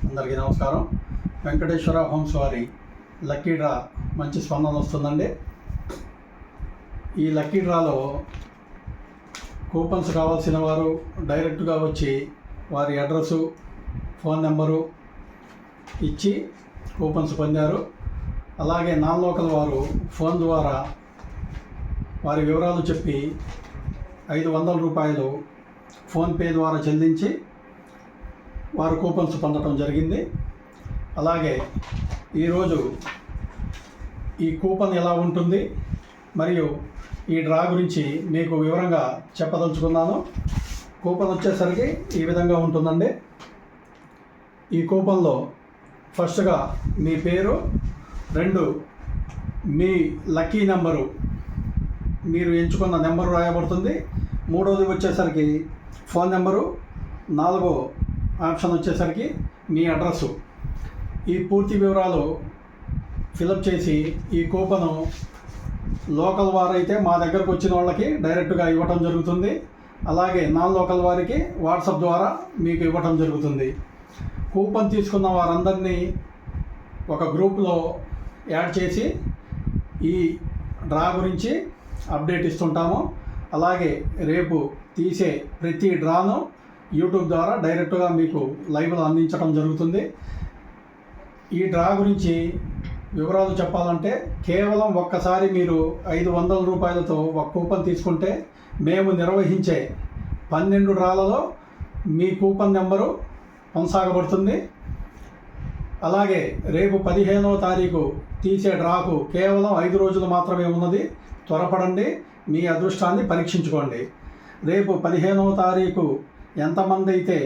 అందరికీ నమస్కారం. వెంకటేశ్వర హోమ్స్ వారి లక్కీ డ్రా మంచి స్పందన వస్తుందండి. ఈ లక్కీ డ్రాలో కూపన్స్ కావాల్సిన వారు డైరెక్ట్గా వచ్చి వారి అడ్రస్సు, ఫోన్ నెంబరు ఇచ్చి కూపన్స్ పొందారు. అలాగే నాన్ లోకల్ వారు ఫోన్ ద్వారా వారి వివరాలు చెప్పి 500 రూపాయలు ఫోన్పే ద్వారా చెల్లించి వారు కూపన్స్ పొందడం జరిగింది. అలాగే ఈరోజు ఈ కూపన్ ఎలా ఉంటుంది మరియు ఈ డ్రా గురించి మీకు వివరంగా చెప్పదలుచుకున్నాను. కూపన్ వచ్చేసరికి ఈ విధంగా ఉంటుందండి. ఈ కూపన్లో ఫస్ట్గా మీ పేరు, 2 మీ లక్కీ నెంబరు, మీరు ఎంచుకున్న నెంబరు రాయబడుతుంది. 3వది వచ్చేసరికి ఫోన్ నెంబరు, 4వ ఆప్షన్ వచ్చేసరికి మీ అడ్రస్సు. ఈ పూర్తి వివరాలు ఫిలప్ చేసి ఈ కూపను లోకల్ వారైతే మా దగ్గరకు వచ్చిన వాళ్ళకి డైరెక్ట్గా ఇవ్వటం జరుగుతుంది. అలాగే నాన్ లోకల్ వారికి వాట్సాప్ ద్వారా మీకు ఇవ్వటం జరుగుతుంది. కూపన్ తీసుకున్న వారందరినీ ఒక గ్రూప్లో యాడ్ చేసి ఈ డ్రా గురించి అప్డేట్ ఇస్తుంటాము. అలాగే రేపు తీసే ప్రతి డ్రాను యూట్యూబ్ ద్వారా డైరెక్ట్గా మీకు లైవ్లో అందించడం జరుగుతుంది. ఈ డ్రా గురించి వివరాలు చెప్పాలంటే కేవలం ఒక్కసారి మీరు 500 రూపాయలతో ఒక కూపన్ తీసుకుంటే మేము నిర్వహించే 12 డ్రాలలో మీ కూపన్ నెంబరు కొనసాగబడుతుంది. అలాగే రేపు 15వ తారీఖు తీసే డ్రాకు కేవలం 5 రోజులు మాత్రమే ఉన్నది. త్వరపడండి, మీ అదృష్టాన్ని పరీక్షించుకోండి. రేపు 15వ తారీఖు ఎంతమంది అయితే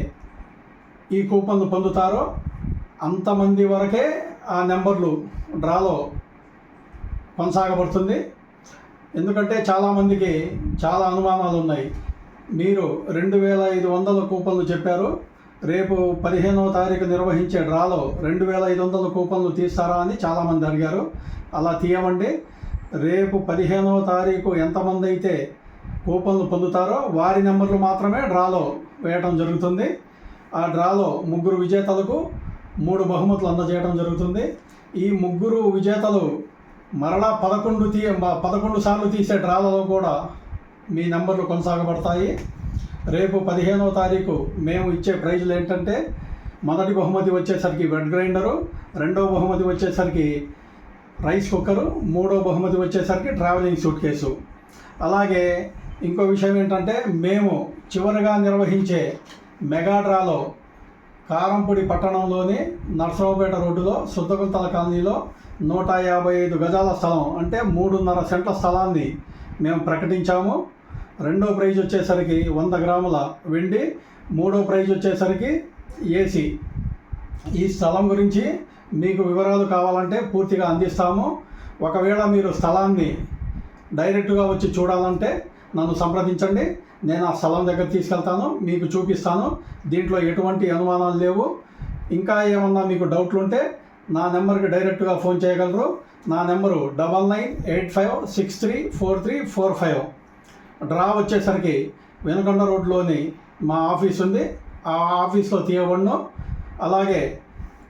ఈ కూపన్లు పొందుతారో అంతమంది వరకే ఆ నెంబర్లు డ్రాలో కొనసాగబడుతుంది. ఎందుకంటే చాలామందికి చాలా అనుమానాలు ఉన్నాయి. మీరు 2500 కూపన్లు చెప్పారు, రేపు 15వ తారీఖు నిర్వహించే డ్రాలో 2500 కూపన్లు తీస్తారా అని చాలామంది అడిగారు. అలా తీయమండి. రేపు 15వ తారీఖు ఎంతమంది అయితే కూపన్లు పొందుతారో వారి నెంబర్లు మాత్రమే డ్రాలో వేయడం జరుగుతుంది. ఆ డ్రాలో 3 విజేతలకు 3 బహుమతులు అందజేయడం జరుగుతుంది. ఈ 3 విజేతలు మరలా 11 సార్లు తీసే డ్రాలలో కూడా మీ నెంబర్లు కొనసాగబడతాయి. రేపు 15వ తారీఖు మేము ఇచ్చే ప్రైజులు ఏంటంటే, మొదటి బహుమతి వచ్చేసరికి వెట్ గ్రైండరు, 2వ బహుమతి వచ్చేసరికి రైస్ కుక్కరు, 3వ బహుమతి వచ్చేసరికి ట్రావెలింగ్ సూట్ కేసు. అలాగే ఇంకో విషయం ఏంటంటే, మేము చివరిగా నిర్వహించే మెగా డ్రాలో కారంపొడి పట్టణంలోని నర్సరావుపేట రోడ్డులో శుద్ధగుంతల కాలనీలో 155 గజాల స్థలం అంటే 3.5 సెంట్ల స్థలాన్ని మేము ప్రకటించాము. 2వ ప్రైజ్ వచ్చేసరికి 100 గ్రాముల వెండి, 3వ ప్రైజ్ వచ్చేసరికి ఏసీ. ఈ స్థలం గురించి మీకు వివరాలు కావాలంటే పూర్తిగా అందిస్తాము. ఒకవేళ మీరు స్థలాన్ని డైరెక్ట్గా వచ్చి చూడాలంటే నన్ను సంప్రదించండి. నేను ఆ స్థలం దగ్గర తీసుకెళ్తాను, మీకు చూపిస్తాను. దీంట్లో ఎటువంటి అనుమానాలు లేవు. ఇంకా ఏమన్నా మీకు డౌట్లు ఉంటే నా నెంబర్కి డైరెక్ట్గా ఫోన్ చేయగలరు. నా నెంబరు 9985634345. డ్రా వచ్చేసరికి వెనుకొండ రోడ్లోని మా ఆఫీస్ ఉంది, ఆ ఆఫీస్లో తీయబడును. అలాగే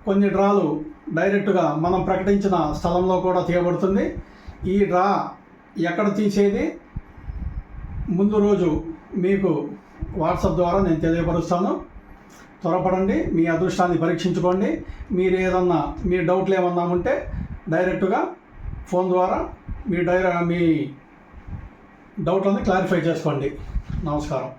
కొన్ని డ్రాలు డైరెక్ట్గా మనం ప్రకటించిన స్థలంలో కూడా తీయబడుతుంది. ఈ డ్రా ఎక్కడ తీసేది ముందు రోజు మీకు వాట్సాప్ ద్వారా నేను తెలియపరుస్తాను. త్వరపడండి, మీ అదృష్టాన్ని పరీక్షించుకోండి. మీరు ఏదన్నా మీ డౌట్లు ఏమన్నా ఉంటే డైరెక్ట్గా ఫోన్ ద్వారా మీ డౌట్లను క్లారిఫై చేసుకోండి. నమస్కారం.